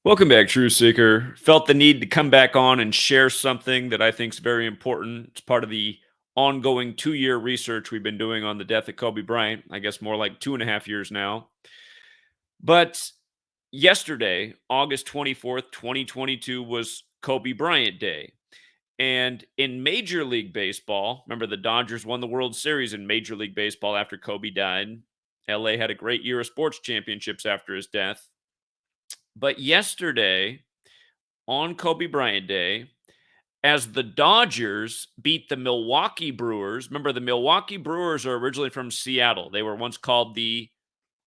Welcome back, Truth Seeker. Felt the need to come back on and share something that I think is very important. It's part of the ongoing 2 year research we've been doing on the death of Kobe Bryant. I guess more like 2.5 years now. But yesterday, August 24th, 2022, was Kobe Bryant Day. And in Major League Baseball, remember the Dodgers won the World Series in Major League Baseball after Kobe died. LA had a great year of sports championships after his death. But yesterday, on Kobe Bryant Day, as the Dodgers beat the Milwaukee Brewers. Remember, the Milwaukee Brewers are originally from Seattle. They were once called the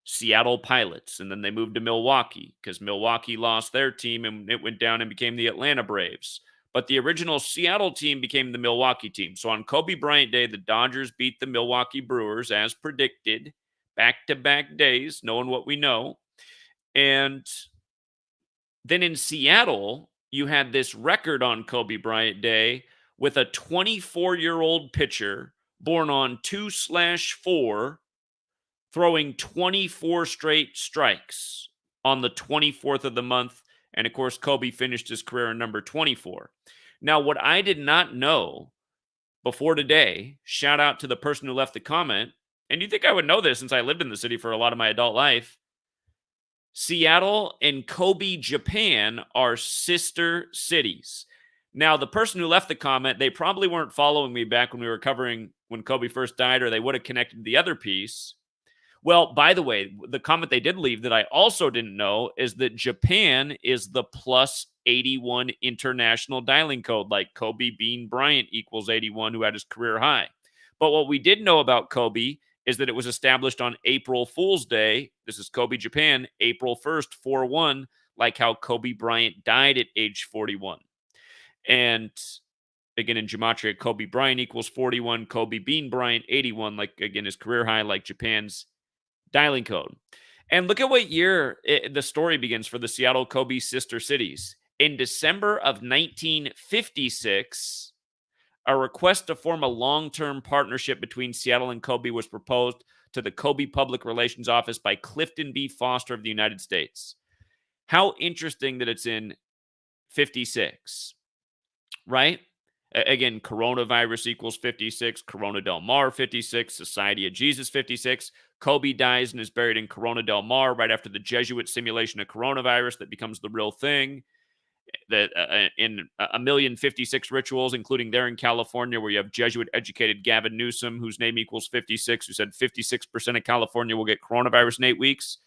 Seattle Pilots, and then they moved to Milwaukee because Milwaukee lost their team and it went down and became the Atlanta Braves. But the original Seattle team became the Milwaukee team. So on Kobe Bryant Day, the Dodgers beat the Milwaukee Brewers as predicted, back to back days, knowing what we know. And then in Seattle, you had this record on Kobe Bryant Day with a 24-year-old pitcher born on 2/4 throwing 24 straight strikes on the 24th of the month. And of course, Kobe finished his career in number 24. Now, what I did not know before today, shout out to the person who left the comment, and you think I would know this since I lived in the city for a lot of my adult life. Seattle and Kobe, Japan are sister cities. Now, the person who left the comment, they probably weren't following me back when we were covering when Kobe first died, or they would have connected the other piece. Well, by the way, the comment they did leave that I also didn't know is that Japan is the plus 81 international dialing code, like Kobe Bean Bryant equals 81, who had his career high. But what we did know about Kobe is that it was established on April Fool's Day. This is Kobe, Japan, April 1st, 4/1, like how Kobe Bryant died at age 41. And again, in Gematria, Kobe Bryant equals 41, Kobe Bean Bryant 81, like again, his career high, like Japan's dialing code. And look at what year the story begins for the Seattle Kobe sister cities. In December of 1956, a request to form a long-term partnership between Seattle and Kobe was proposed to the Kobe Public Relations Office by Clifton B. Foster of the United States. How interesting that it's in 56, right? Again, coronavirus equals 56, Corona del Mar 56, Society of Jesus 56. Kobe dies and is buried in Corona del Mar right after the Jesuit simulation of coronavirus that becomes the real thing. That in 1,000,056 rituals, including there in California, where you have Jesuit-educated Gavin Newsom, whose name equals 56, who said 56% of California will get coronavirus in 8 weeks.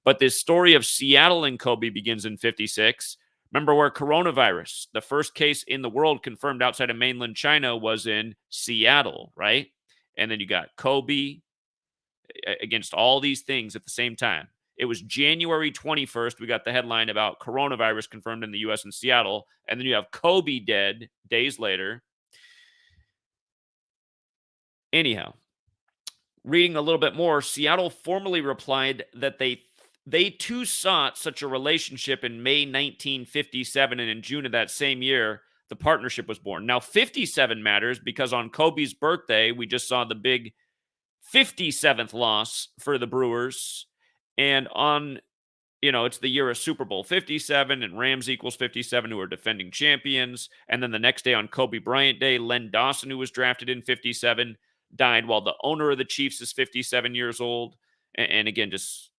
But this story of Seattle and Kobe begins in 56. Remember where coronavirus, the first case in the world confirmed outside of mainland China, was in Seattle, right? And then you got Kobe against all these things at the same time. It was January 21st. We got the headline about coronavirus confirmed in the U.S. and Seattle. And then you have Kobe dead days later. Anyhow, reading a little bit more, Seattle formally replied that they too sought such a relationship in May 1957, and in June of that same year, the partnership was born. Now, 57 matters because on Kobe's birthday, we just saw the big 57th loss for the Brewers. And on, it's the year of Super Bowl 57 and Rams equals 57, who are defending champions. And then the next day on Kobe Bryant Day, Len Dawson, who was drafted in 57, died while the owner of the Chiefs is 57 years old. And again, just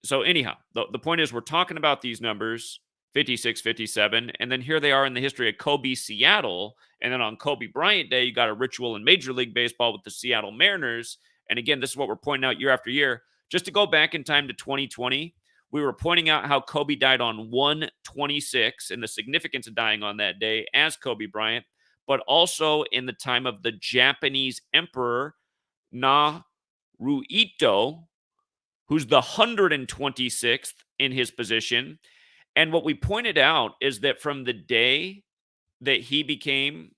so anyhow, the point is we're talking about these numbers, 56, 57, and then here they are in the history of Kobe Seattle. And then on Kobe Bryant Day, you got a ritual in Major League Baseball with the Seattle Mariners. And again, this is what we're pointing out year after year. Just to go back in time to 2020, we were pointing out how Kobe died on 1/26 and the significance of dying on that day as Kobe Bryant, but also in the time of the Japanese Emperor Naruhito, who's the 126th in his position. And what we pointed out is that from the day that he became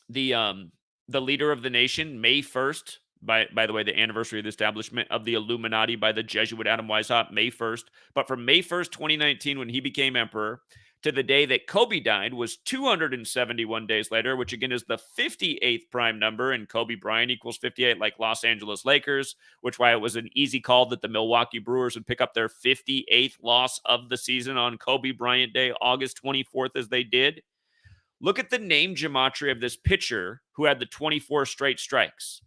the leader of the nation, May 1st, by the way, the anniversary of the establishment of the Illuminati by the Jesuit Adam Weishaupt, May 1st. But from May 1st, 2019, when he became emperor, to the day that Kobe died was 271 days later, which again is the 58th prime number, and Kobe Bryant equals 58, like Los Angeles Lakers, which why it was an easy call that the Milwaukee Brewers would pick up their 58th loss of the season on Kobe Bryant Day, August 24th, as they did. Look at the name gematria of this pitcher who had the 24 straight strikes.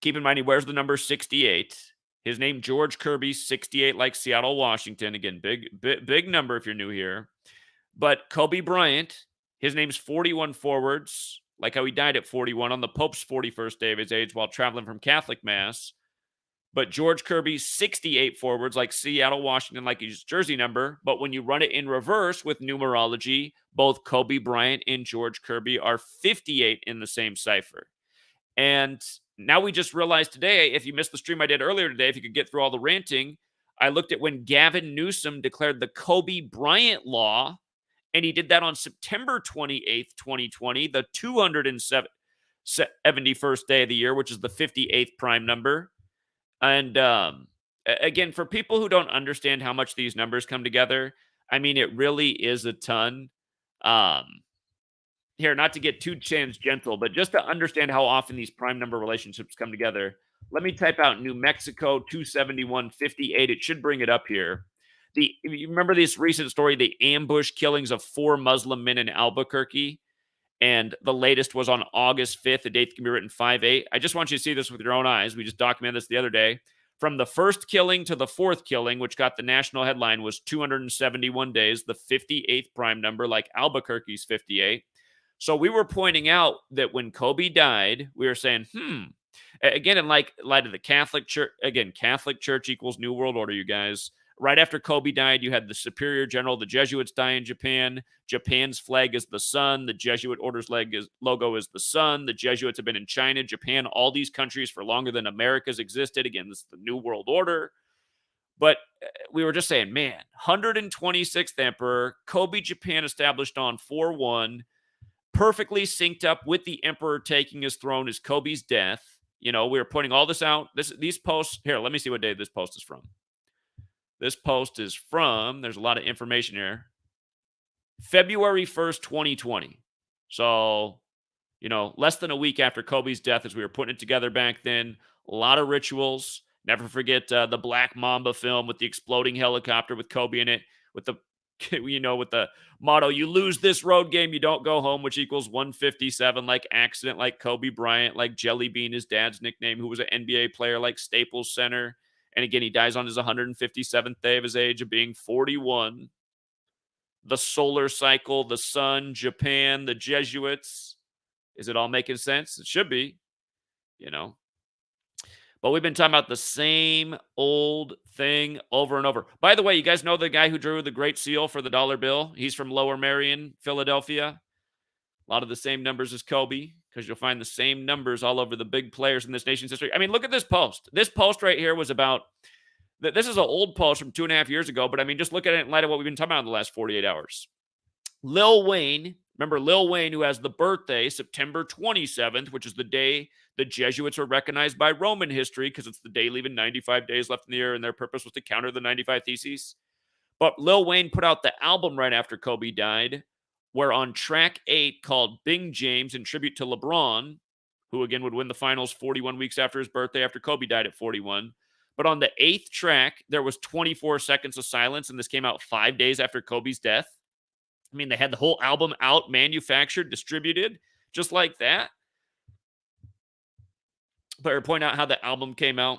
Keep in mind, he wears the number 68. His name, George Kirby, 68, like Seattle, Washington. Again, big number if you're new here. But Kobe Bryant, his name's 41 forwards, like how he died at 41 on the Pope's 41st day of his age while traveling from Catholic Mass. But George Kirby, 68 forwards, like Seattle, Washington, like his jersey number. But when you run it in reverse with numerology, both Kobe Bryant and George Kirby are 58 in the same cipher. And now we just realized today, if you missed the stream I did earlier today, if you could get through all the ranting, I looked at when Gavin Newsom declared the Kobe Bryant law, and he did that on September 28th, 2020, the 271st day of the year, which is the 58th prime number. And again, for people who don't understand how much these numbers come together, I mean, it really is a ton. Here, not to get too tangential, but just to understand how often these prime number relationships come together, let me type out New Mexico 27158. It should bring it up here. You remember this recent story, the ambush killings of 4 Muslim men in Albuquerque? And the latest was on August 5th. The date can be written 5/8. I just want you to see this with your own eyes. We just documented this the other day. From the first killing to the 4th killing, which got the national headline, was 271 days, the 58th prime number, like Albuquerque's 58. So we were pointing out that when Kobe died, we were saying, again, in light of the Catholic Church, again, Catholic Church equals New World Order, you guys. Right after Kobe died, you had the Superior General, the Jesuits die in Japan. Japan's flag is the sun. The Jesuit order's logo is the sun. The Jesuits have been in China, Japan, all these countries for longer than America's existed. Again, this is the New World Order. But we were just saying, man, 126th Emperor, Kobe Japan established on 4/1, perfectly synced up with the Emperor taking his throne as Kobe's death. You know, we were pointing all this out. These posts, here, let me see what day this post is from. This post is from, there's a lot of information here, February 1st, 2020. So, you know, less than a week after Kobe's death as we were putting it together back then. A lot of rituals. Never forget the Black Mamba film with the exploding helicopter with Kobe in it, with the, you know, with the motto, you lose this road game, you don't go home, which equals 157, like accident, like Kobe Bryant, like Jelly Bean, his dad's nickname, who was an NBA player, like Staples Center. And again, he dies on his 157th day of his age of being 41. The solar cycle, the sun, Japan, the Jesuits. Is it all making sense? It should be, you know. But we've been talking about the same old thing over and over. By the way, you guys know the guy who drew the Great Seal for the dollar bill? He's from Lower Merion, Philadelphia. A lot of the same numbers as Kobe, because you'll find the same numbers all over the big players in this nation's history. I mean, look at this post. This post right here was about, this is an old post from 2.5 years ago, but I mean, just look at it in light of what we've been talking about in the last 48 hours. Lil Wayne, remember Lil Wayne, who has the birthday, September 27th, which is the day the Jesuits were recognized by Roman history, because it's the day leaving 95 days left in the year, and their purpose was to counter the 95 Theses. But Lil Wayne put out the album right after Kobe died, where on track 8, called Bing James, in tribute to LeBron, who again would win the finals 41 weeks after his birthday, after Kobe died at 41. But on the 8th track, there was 24 seconds of silence, and this came out 5 days after Kobe's death. I mean, they had the whole album out, manufactured, distributed, just like that. But I point out how the album came out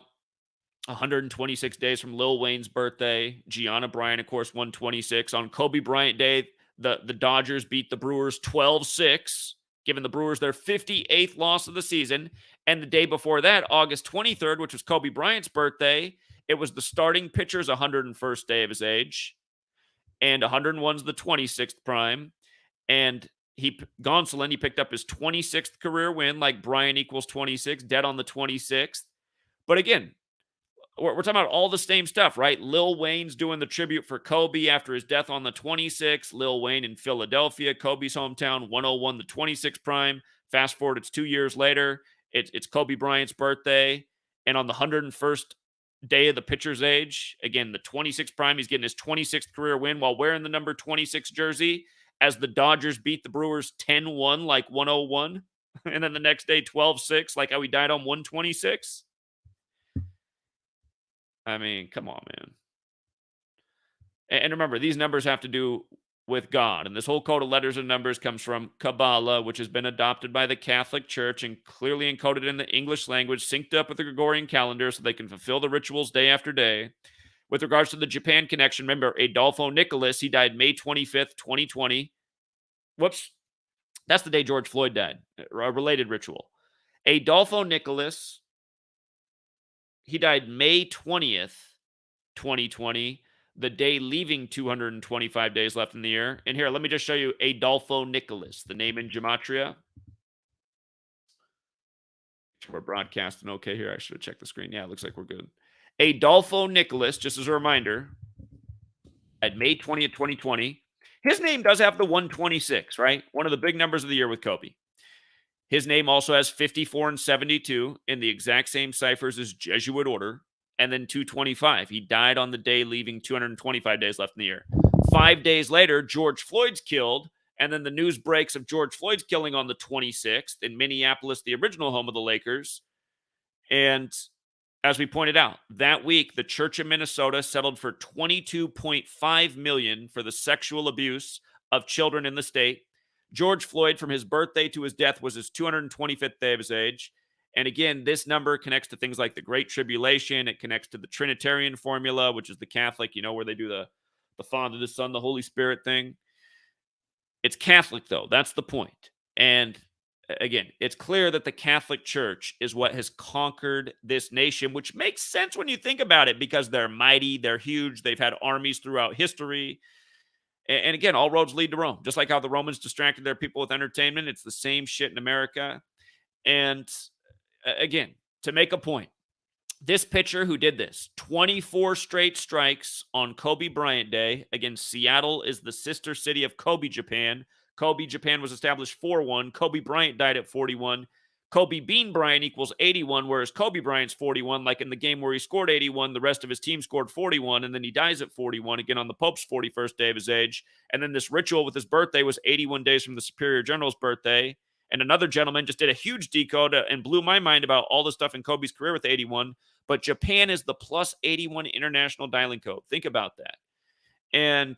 126 days from Lil Wayne's birthday. Gianna Bryant, of course, 126. On Kobe Bryant Day, the Dodgers beat the Brewers 12-6, giving the Brewers their 58th loss of the season. And the day before that, August 23rd, which was Kobe Bryant's birthday, it was the starting pitcher's 101st day of his age. And 101's the 26th prime. And Gonsolin, he picked up his 26th career win, like Bryant equals 26, dead on the 26th. But again, we're talking about all the same stuff, right? Lil Wayne's doing the tribute for Kobe after his death on the 26th. Lil Wayne in Philadelphia, Kobe's hometown, 101, the 26th prime. Fast forward, it's 2 years later. It's Kobe Bryant's birthday. And on the 101st day of the pitcher's age. Again, the 26 prime, he's getting his 26th career win while wearing the number 26 jersey as the Dodgers beat the Brewers 10-1 like 101. And then the next day 12-6 like how he died on 126. I mean, come on, man. And remember, these numbers have to do with God. And this whole code of letters and numbers comes from Kabbalah, which has been adopted by the Catholic Church and clearly encoded in the English language, synced up with the Gregorian calendar so they can fulfill the rituals day after day. With regards to the Japan connection, remember, Adolfo Nicholas, he died May 25th, 2020. Whoops. That's the day George Floyd died. A related ritual. Adolfo Nicholas, he died May 20th, 2020. The day leaving 225 days left in the year. And here, let me just show you Adolfo Nicholas, the name in Gematria. We're broadcasting okay here. I should have checked the screen. Yeah, it looks like we're good. Adolfo Nicholas, just as a reminder, at May 20th, 2020. His name does have the 126, right? One of the big numbers of the year with Kobe. His name also has 54 and 72 in the exact same ciphers as Jesuit order. And then 225. He died on the day leaving 225 days left in the year. 5 days later, George Floyd's killed. And then the news breaks of George Floyd's killing on the 26th in Minneapolis, the original home of the Lakers. And as we pointed out, that week, the Church of Minnesota settled for $22.5 million for the sexual abuse of children in the state. George Floyd, from his birthday to his death, was his 225th day of his age. And again, this number connects to things like the Great Tribulation. It connects to the Trinitarian formula, which is the Catholic, where they do the Father, the Son, the Holy Spirit thing. It's Catholic, though. That's the point. And again, it's clear that the Catholic Church is what has conquered this nation, which makes sense when you think about it because they're mighty, they're huge, they've had armies throughout history. And again, all roads lead to Rome. Just like how the Romans distracted their people with entertainment, it's the same shit in America. And again, to make a point, this pitcher who did this, 24 straight strikes on Kobe Bryant Day. Again, Seattle is the sister city of Kobe, Japan. Kobe, Japan was established 4-1. Kobe Bryant died at 41. Kobe Bean Bryant equals 81, whereas Kobe Bryant's 41. Like in the game where he scored 81, the rest of his team scored 41, and then he dies at 41, again on the Pope's 41st day of his age. And then this ritual with his birthday was 81 days from the Superior General's birthday. And another gentleman just did a huge decode and blew my mind about all the stuff in Kobe's career with 81. But Japan is the plus 81 international dialing code. Think about that. And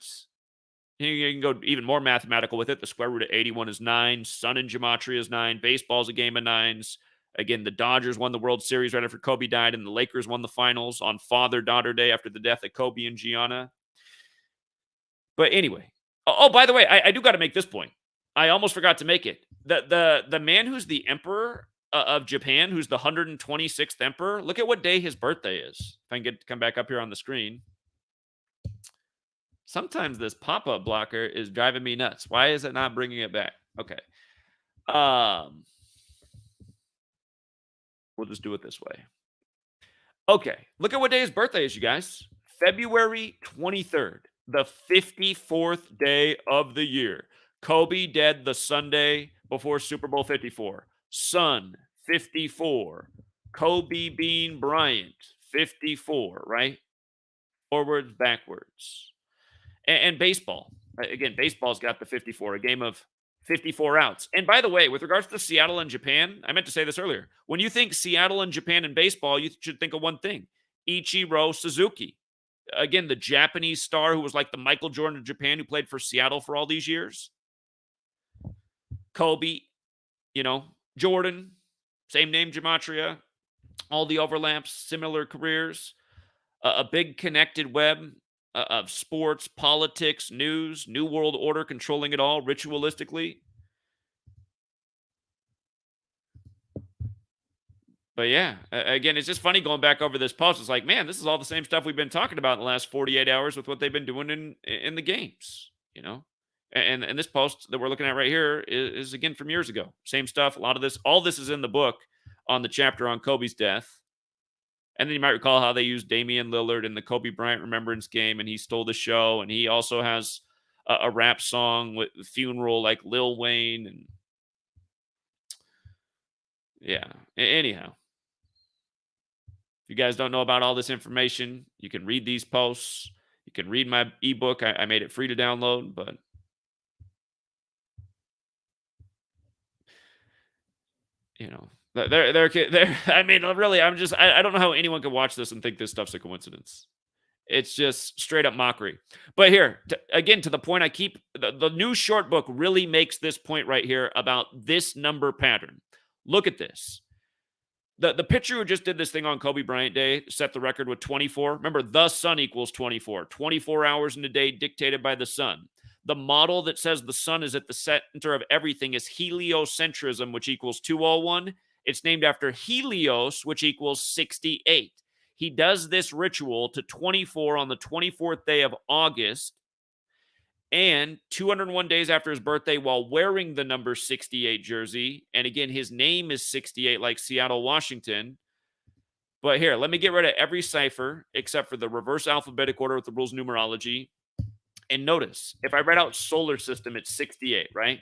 you can go even more mathematical with it. The square root of 81 is 9. Sun in Gematria is 9. Baseball's a game of nines. Again, the Dodgers won the World Series right after Kobe died, and the Lakers won the finals on Father-Daughter Day after the death of Kobe and Gianna. But anyway. Oh, by the way, I do got to make this point. I almost forgot to make it. The man who's the emperor of Japan, who's the 126th emperor, look at what day his birthday is. If I can get to come back up here on the screen. Sometimes this pop-up blocker is driving me nuts. Why is it not bringing it back? Okay. We'll just do it this way. Okay. Look at what day his birthday is, you guys. February 23rd, the 54th day of the year. Kobe dead the Sunday before Super Bowl 54. Sun, 54. Kobe Bean Bryant, 54, right? Forwards, backwards. And baseball. Again, baseball's got the 54, a game of 54 outs. And by the way, with regards to Seattle and Japan, I meant to say this earlier. When you think Seattle and Japan and baseball, you should think of one thing. Ichiro Suzuki. Again, the Japanese star who was like the Michael Jordan of Japan who played for Seattle for all these years. Kobe, Jordan, same name, Gematria, all the overlaps, similar careers, a big connected web of sports, politics, news, new world order controlling it all ritualistically. But yeah, again, it's just funny going back over this post. It's like, man, this is all the same stuff we've been talking about in the last 48 hours with what they've been doing in the games, And this post that we're looking at right here is again from years ago. Same stuff. A lot of this, all this is in the book on the chapter on Kobe's death. And then you might recall how they used Damian Lillard in the Kobe Bryant Remembrance game, and he stole the show. And he also has a rap song with Funeral like Lil Wayne. And yeah, anyhow. If you guys don't know about all this information, you can read these posts. You can read my ebook. I made it free to download, but you know, they're I mean, really, I don't know how anyone could watch this and think this stuff's a coincidence. It's just straight up mockery. But here, again, to the point I keep, the new short book really makes this point right here about this number pattern. Look at this. The pitcher who just did this thing on Kobe Bryant Day set the record with 24. Remember, the sun equals 24. 24 hours in a day dictated by the sun. The model that says the sun is at the center of everything is heliocentrism, which equals 201. It's named after Helios, which equals 68. He does this ritual to 24 on the 24th day of August and 201 days after his birthday while wearing the number 68 jersey. And again, his name is 68, like Seattle, Washington. But here, let me get rid of every cipher except for the reverse alphabetic order with the rules of numerology. And notice, if I write out solar system, it's 68, right?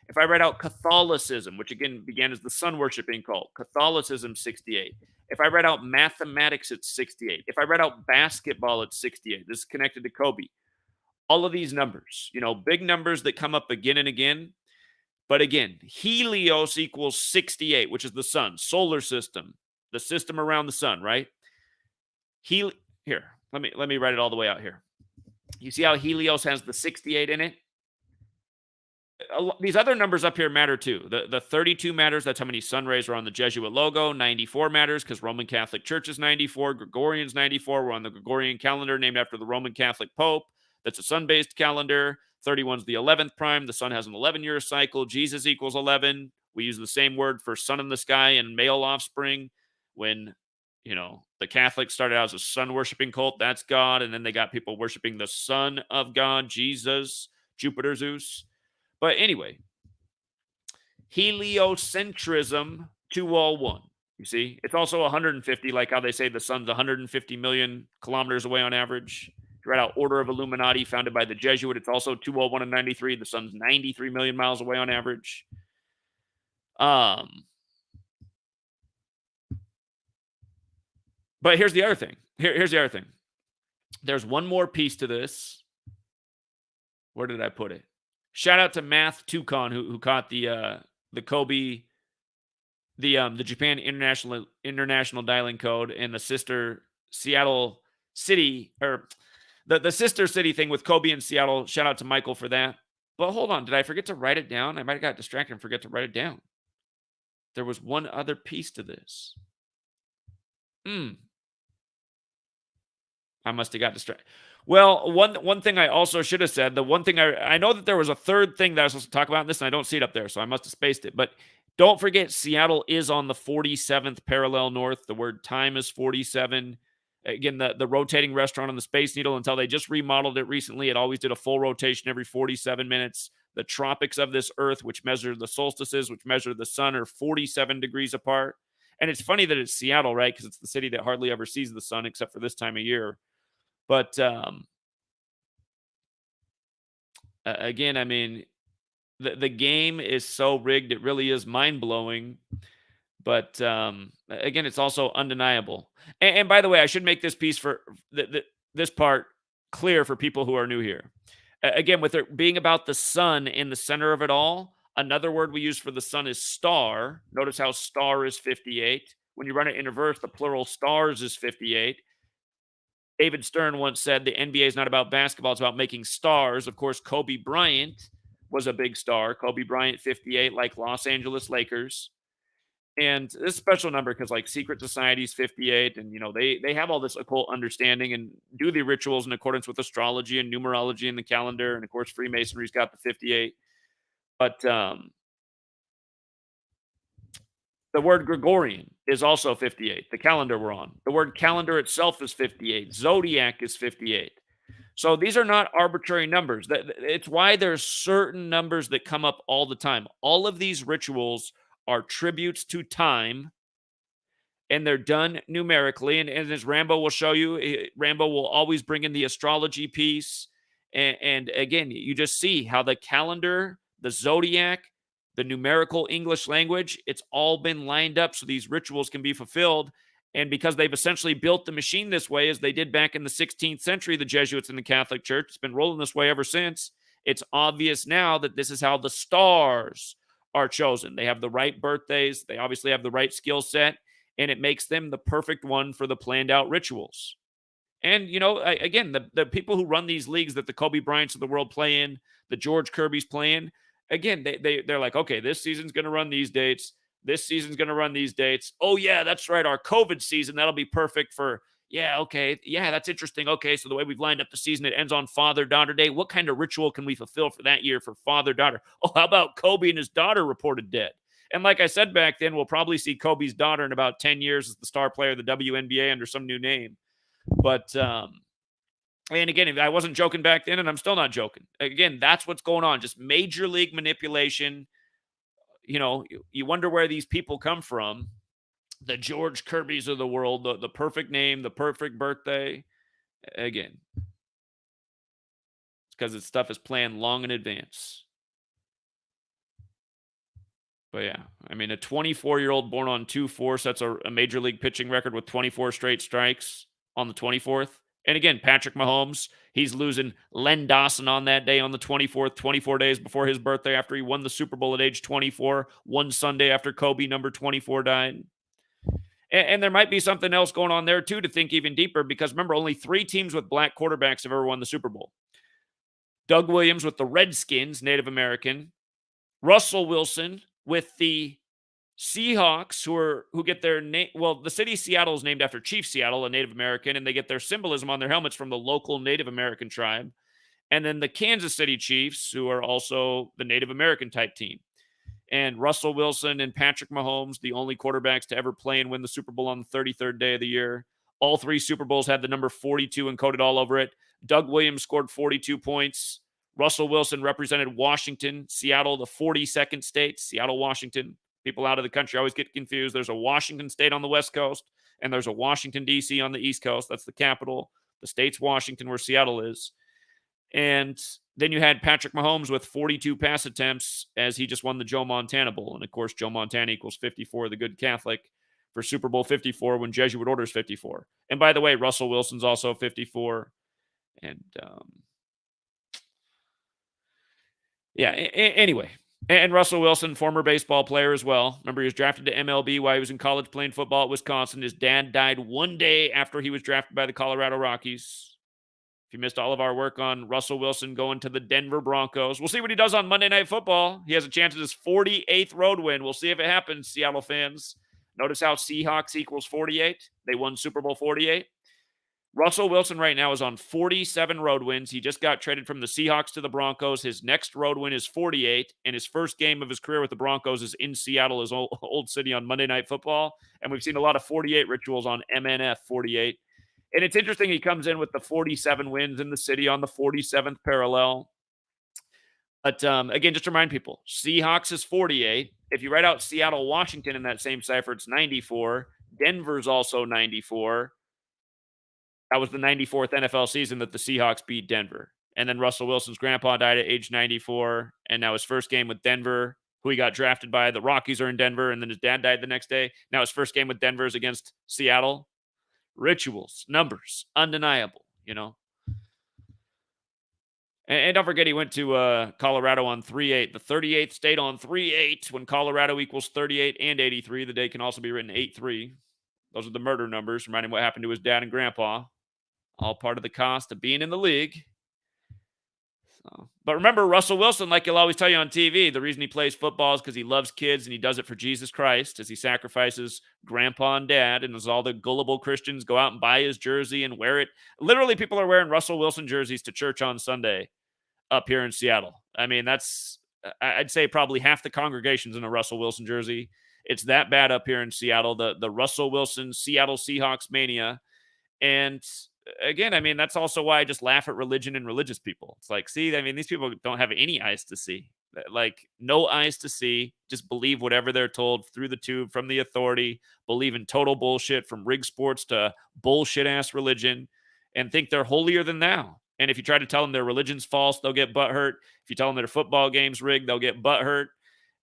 If I write out Catholicism, which again began as the sun worshiping cult, Catholicism 68. If I write out mathematics, it's 68. If I write out basketball, it's 68. This is connected to Kobe. All of these numbers, big numbers that come up again and again. But again, Helios equals 68, which is the sun, solar system, the system around the sun, right? Here, let me write it all the way out here. You see how Helios has the 68 in it? These other numbers up here matter too. The 32 matters. That's how many sun rays are on the Jesuit logo. 94 matters because Roman Catholic Church is 94. Gregorian's 94. We're on the Gregorian calendar named after the Roman Catholic Pope. That's a sun-based calendar. 31 is the 11th prime. The sun has an 11-year cycle. Jesus equals 11. We use the same word for sun in the sky and male offspring. When, the Catholics started out as a sun-worshiping cult, that's God. And then they got people worshiping the son of God, Jesus, Jupiter, Zeus. But anyway, heliocentrism 201. You see, it's also 150, like how they say the sun's 150 million kilometers away on average. If you write out Order of Illuminati, founded by the Jesuit, it's also 201 and 93. The sun's 93 million miles away on average. But here's the other thing. Here's the other thing. There's one more piece to this. Where did I put it? Shout out to Math Tucon who caught the Kobe, the Japan international dialing code and the sister Seattle city, or the sister city thing with Kobe and Seattle. Shout out to Michael for that. But hold on, did I forget to write it down? I might have got distracted and forget to write it down. There was one other piece to this. I must have got distracted. Well, one thing I also should have said, the one thing I know that there was a third thing that I was supposed to talk about in this, and I don't see it up there, so I must have spaced it. But don't forget, Seattle is on the 47th parallel north. The word time is 47. Again, the rotating restaurant on the Space Needle, until they just remodeled it recently, it always did a full rotation every 47 minutes. The tropics of this Earth, which measure the solstices, which measure the sun, are 47 degrees apart. And it's funny that it's Seattle, right? Because it's the city that hardly ever sees the sun except for this time of year. But again, I mean, the game is so rigged, it really is mind-blowing. But again, it's also undeniable. And by the way, I should make this piece for this part clear for people who are new here. Again, with it being about the sun in the center of it all, another word we use for the sun is star. Notice how star is 58. When you run it in reverse, the plural stars is 58. David Stern once said the NBA is not about basketball, it's about making stars. Of course, Kobe Bryant was a big star. Kobe Bryant, 58, like Los Angeles Lakers. And this special number because, like, secret societies 58, and they have all this occult understanding and do the rituals in accordance with astrology and numerology in the calendar, and of course Freemasonry's got the 58. But the word Gregorian is also 58, the calendar we're on. The word calendar itself is 58. Zodiac is 58. So these are not arbitrary numbers. It's why there's certain numbers that come up all the time. All of these rituals are tributes to time, and they're done numerically. And as Rambo will show you, Rambo will always bring in the astrology piece. And again, you just see how the calendar, the zodiac, the numerical English language, it's all been lined up so these rituals can be fulfilled. And because they've essentially built the machine this way, as they did back in the 16th century, the Jesuits in the Catholic Church, it's been rolling this way ever since. It's obvious now that this is how the stars are chosen. They have the right birthdays, they obviously have the right skill set, and it makes them the perfect one for the planned out rituals. And, again, the people who run these leagues that the Kobe Bryants of the world play in, the George Kirby's play in, again, they're like, okay, this season's going to run these dates. This season's going to run these dates. Oh, yeah, that's right. Our COVID season, that'll be perfect for, yeah, okay. Yeah, that's interesting. Okay, so the way we've lined up the season, it ends on Father Daughter Day. What kind of ritual can we fulfill for that year for Father Daughter? Oh, how about Kobe and his daughter reported dead? And like I said back then, we'll probably see Kobe's daughter in about 10 years as the star player of the WNBA under some new name. But and again, I wasn't joking back then, and I'm still not joking. Again, that's what's going on. Just major league manipulation. You wonder where these people come from. The George Kirby's of the world, the perfect name, the perfect birthday. Again, it's because this stuff is planned long in advance. But yeah, I mean, a 24-year-old born on 2/4 sets a major league pitching record with 24 straight strikes on the 24th. And again, Patrick Mahomes, he's losing Len Dawson on that day on the 24th, 24 days before his birthday after he won the Super Bowl at age 24, one Sunday after Kobe, number 24, died. And there might be something else going on there, too, to think even deeper, because remember, only 3 teams with black quarterbacks have ever won the Super Bowl. Doug Williams with the Redskins, Native American. Russell Wilson with the Seahawks, who get their name. Well, the city of Seattle is named after Chief Seattle, a Native American, and they get their symbolism on their helmets from the local Native American tribe. And then the Kansas City Chiefs, who are also the Native American type team. And Russell Wilson and Patrick Mahomes, the only quarterbacks to ever play and win the Super Bowl on the 33rd day of the year. All 3 Super Bowls had the number 42 encoded all over it. Doug Williams scored 42 points. Russell Wilson represented Washington, Seattle, the 42nd state, Seattle, Washington. People out of the country always get confused. There's a Washington state on the West Coast, and there's a Washington, D.C. on the East Coast. That's the capital. The state's Washington, where Seattle is. And then you had Patrick Mahomes with 42 pass attempts as he just won the Joe Montana Bowl. And, of course, Joe Montana equals 54, the good Catholic, for Super Bowl 54 when Jesuit orders 54. And, by the way, Russell Wilson's also 54. And, anyway. And Russell Wilson, former baseball player as well. Remember, he was drafted to MLB while he was in college playing football at Wisconsin. His dad died one day after he was drafted by the Colorado Rockies. If you missed all of our work on Russell Wilson going to the Denver Broncos, we'll see what he does on Monday Night Football. He has a chance at his 48th road win. We'll see if it happens, Seattle fans. Notice how Seahawks equals 48. They won Super Bowl 48. Russell Wilson right now is on 47 road wins. He just got traded from the Seahawks to the Broncos. His next road win is 48, and his first game of his career with the Broncos is in Seattle, his old city, on Monday Night Football. And we've seen a lot of 48 rituals on MNF 48. And it's interesting he comes in with the 47 wins in the city on the 47th parallel. But again, just to remind people, Seahawks is 48. If you write out Seattle, Washington in that same cipher, it's 94. Denver's also 94. That was the 94th NFL season that the Seahawks beat Denver. And then Russell Wilson's grandpa died at age 94. And now his first game with Denver, who he got drafted by, the Rockies are in Denver. And then his dad died the next day. Now his first game with Denver is against Seattle. Rituals, numbers, undeniable, And don't forget, he went to Colorado on 3-8, the 38th state on 3-8. When Colorado equals 38 and 83, the day can also be written 8-3. Those are the murder numbers, reminding what happened to his dad and grandpa. All part of the cost of being in the league. But remember, Russell Wilson, like he'll always tell you on TV, the reason he plays football is because he loves kids and he does it for Jesus Christ, as he sacrifices grandpa and dad, and as all the gullible Christians go out and buy his jersey and wear it. Literally, people are wearing Russell Wilson jerseys to church on Sunday up here in Seattle. I mean, I'd say probably half the congregation's in a Russell Wilson jersey. It's that bad up here in Seattle, the Russell Wilson Seattle Seahawks mania. And again, I mean, that's also why I just laugh at religion and religious people. It's like, see, I mean, these people don't have any eyes to see. Like, no eyes to see. Just believe whatever they're told through the tube from the authority. Believe in total bullshit, from rig sports to bullshit-ass religion, and think they're holier than thou. And if you try to tell them their religion's false, they'll get butthurt. If you tell them their football game's rigged, they'll get butthurt.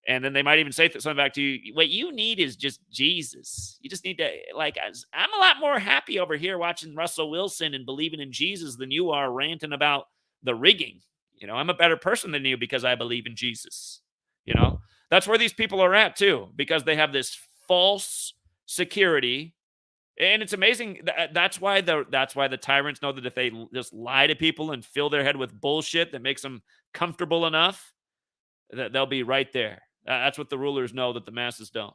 And then they might even say something back to you. What you need is just Jesus. You just need to, like, I'm a lot more happy over here watching Russell Wilson and believing in Jesus than you are ranting about the rigging. I'm a better person than you because I believe in Jesus. That's where these people are at too, because they have this false security. And it's amazing. That's why the tyrants know that if they just lie to people and fill their head with bullshit that makes them comfortable enough, that they'll be right there. That's what the rulers know that the masses don't.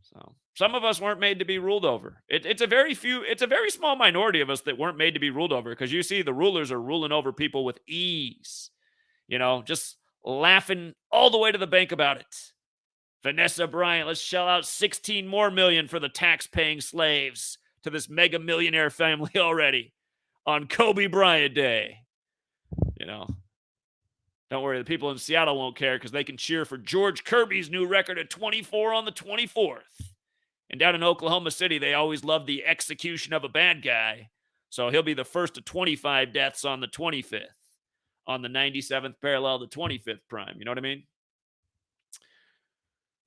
So some of us weren't made to be ruled over. It's a very few. It's a very small minority of us that weren't made to be ruled over, because you see the rulers are ruling over people with ease. Just laughing all the way to the bank about it. Vanessa Bryant, let's shell out 16 more million for the tax-paying slaves to this mega millionaire family already on Kobe Bryant Day. Don't worry, the people in Seattle won't care because they can cheer for George Kirby's new record at 24 on the 24th. And down in Oklahoma City, they always love the execution of a bad guy. So he'll be the first of 25 deaths on the 25th, on the 97th parallel, the 25th prime. You know what I mean?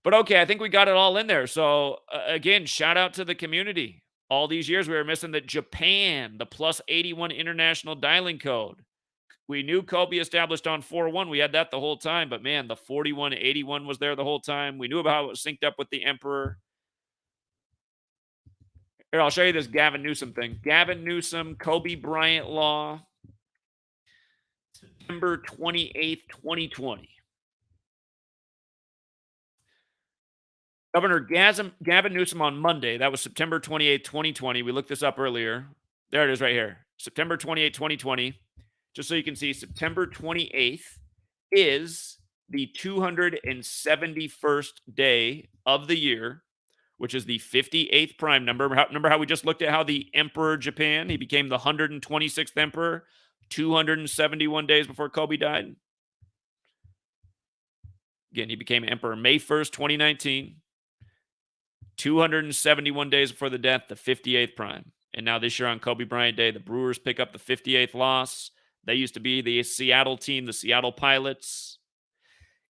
But okay, I think we got it all in there. So again, shout out to the community. All these years we were missing the Japan, the +81 international dialing code. We knew Kobe established on 4-1. We had that the whole time. But man, the 4181 was there the whole time. We knew about how it was synced up with the Emperor. Here, I'll show you this Gavin Newsom thing. Gavin Newsom, Kobe Bryant law, September 28th, 2020. Governor Gavin Newsom on Monday, that was September 28th, 2020. We looked this up earlier. There it is right here. September 28th, 2020. Just so you can see, September 28th is the 271st day of the year, which is the 58th prime number. Remember how we just looked at how the Emperor Japan, he became the 126th emperor 271 days before Kobe died? Again, he became emperor May 1st, 2019. 271 days before the death, the 58th prime. And now this year on Kobe Bryant Day, the Brewers pick up the 58th loss. They used to be the Seattle team, the Seattle Pilots.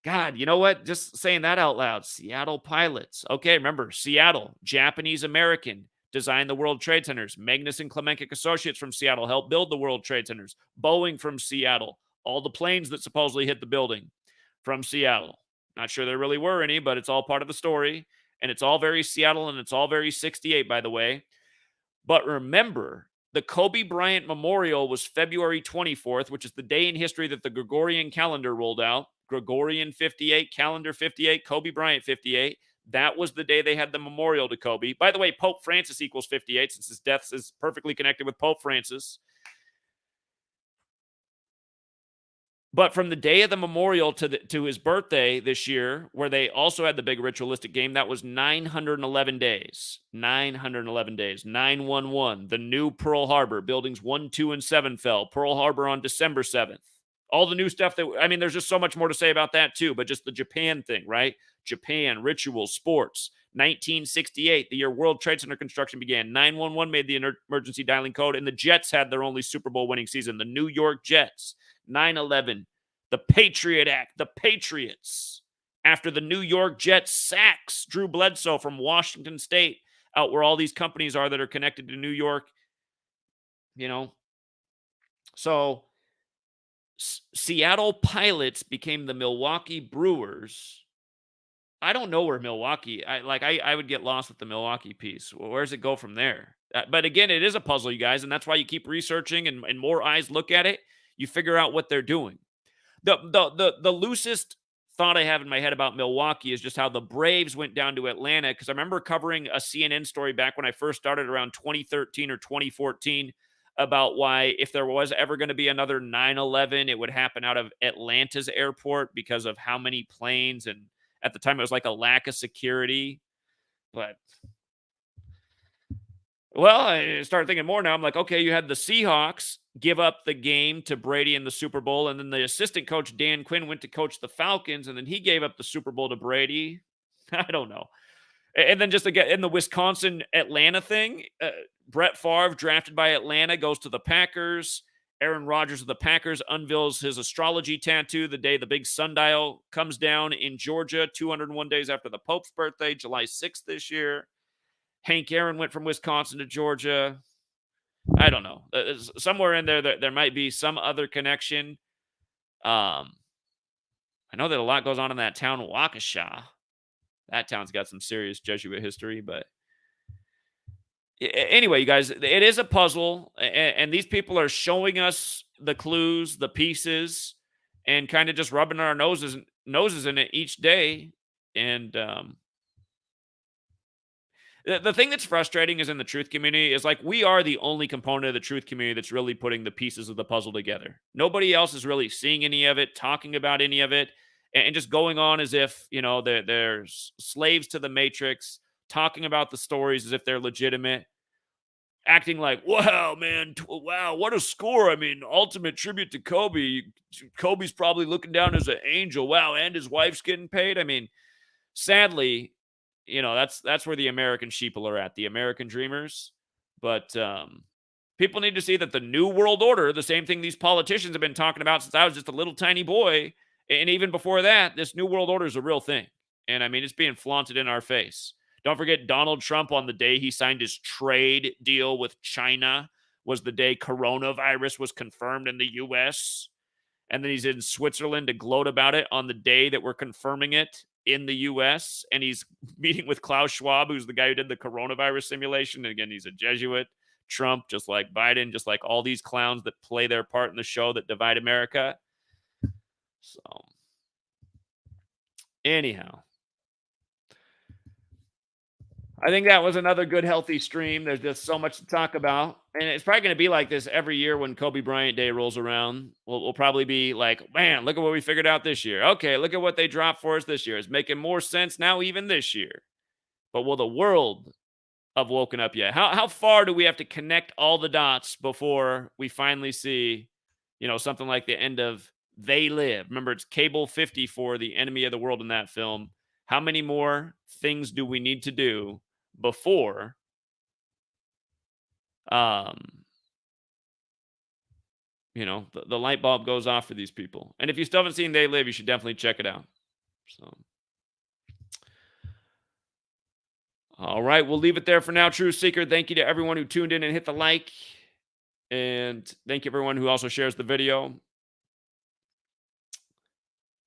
God, you know what? Just saying that out loud. Seattle Pilots. Okay, remember, Seattle, Japanese-American, designed the World Trade Centers. Magnuson Klemenkic Associates from Seattle helped build the World Trade Centers. Boeing from Seattle. All the planes that supposedly hit the building from Seattle. Not sure there really were any, but it's all part of the story. And it's all very Seattle, and it's all very 68, by the way. But remember, the Kobe Bryant Memorial was February 24th, which is the day in history that the Gregorian calendar rolled out. Gregorian 58, calendar 58, Kobe Bryant 58. That was the day they had the memorial to Kobe. By the way, Pope Francis equals 58, since his death is perfectly connected with Pope Francis. But from the day of the memorial to his birthday this year, where they also had the big ritualistic game, that was 911 days. 911 days. 911. The new Pearl Harbor. Buildings 1, 2, and 7 fell. Pearl Harbor on December 7th. All the new stuff there's just so much more to say about that too, but just the Japan thing, right? Japan, rituals, sports. 1968, the year World Trade Center construction began. 911 made the emergency dialing code, and the Jets had their only Super Bowl winning season. The New York Jets. 9/11, the Patriot Act, the Patriots. After the New York Jets sacks Drew Bledsoe from Washington State, out where all these companies are that are connected to New York, So Seattle Pilots became the Milwaukee Brewers. I don't know where Milwaukee, I would get lost with the Milwaukee piece. Well, where does it go from there? But again, it is a puzzle, you guys, and that's why you keep researching and more eyes look at it. You figure out what they're doing. The loosest thought I have in my head about Milwaukee is just how the Braves went down to Atlanta, because I remember covering a CNN story back when I first started around 2013 or 2014 about why if there was ever going to be another 9/11, it would happen out of Atlanta's airport because of how many planes, and at the time it was like a lack of security. But well, I started thinking more now. I'm like, okay, you had the Seahawks give up the game to Brady in the Super Bowl, and then the assistant coach, Dan Quinn, went to coach the Falcons, and then he gave up the Super Bowl to Brady. I don't know. And then just again, in the Wisconsin-Atlanta thing, Brett Favre, drafted by Atlanta, goes to the Packers. Aaron Rodgers of the Packers unveils his astrology tattoo the day the big sundial comes down in Georgia, 201 days after the Pope's birthday, July 6th this year. Hank Aaron went from Wisconsin to Georgia. I don't know. Somewhere in there, there might be some other connection. I know that a lot goes on in that town, Waukesha. That town's got some serious Jesuit history, but anyway, you guys, it is a puzzle, and these people are showing us the clues, the pieces, and kind of just rubbing our noses in it each day. And the thing that's frustrating is in the truth community is like we are the only component of the truth community that's really putting the pieces of the puzzle together. Nobody else is really seeing any of it, talking about any of it, and just going on as if, they're slaves to the matrix, talking about the stories as if they're legitimate, acting like, wow, man, wow, what a score. I mean, ultimate tribute to Kobe. Kobe's probably looking down as an angel. Wow, and his wife's getting paid. I mean, sadly, that's where the American sheeple are at, the American dreamers. But people need to see that the new world order, the same thing these politicians have been talking about since I was just a little tiny boy, and even before that, this new world order is a real thing. And I mean, it's being flaunted in our face. Don't forget Donald Trump on the day he signed his trade deal with China was the day coronavirus was confirmed in the U.S. And then he's in Switzerland to gloat about it on the day that we're confirming it in the U.S. And he's meeting with Klaus Schwab, who's the guy who did the coronavirus simulation. And again, he's a Jesuit. Trump, just like Biden, just like all these clowns that play their part in the show that divide America. So, anyhow, I think that was another good, healthy stream. There's just so much to talk about. And it's probably going to be like this every year when Kobe Bryant Day rolls around. We'll probably be like, man, look at what we figured out this year. Okay, look at what they dropped for us this year. It's making more sense now, even this year. But will the world have woken up yet? How far do we have to connect all the dots before we finally see, something like the end of They Live? Remember, it's Cable 50 for the enemy of the world in that film. How many more things do we need to do before um the light bulb goes off for these people? And if you still haven't seen They Live, you should definitely check it out. So all right, we'll leave it there for now. True Seeker, thank you to everyone who tuned in and hit the like, and thank you everyone who also shares the video.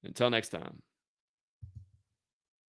Until next time.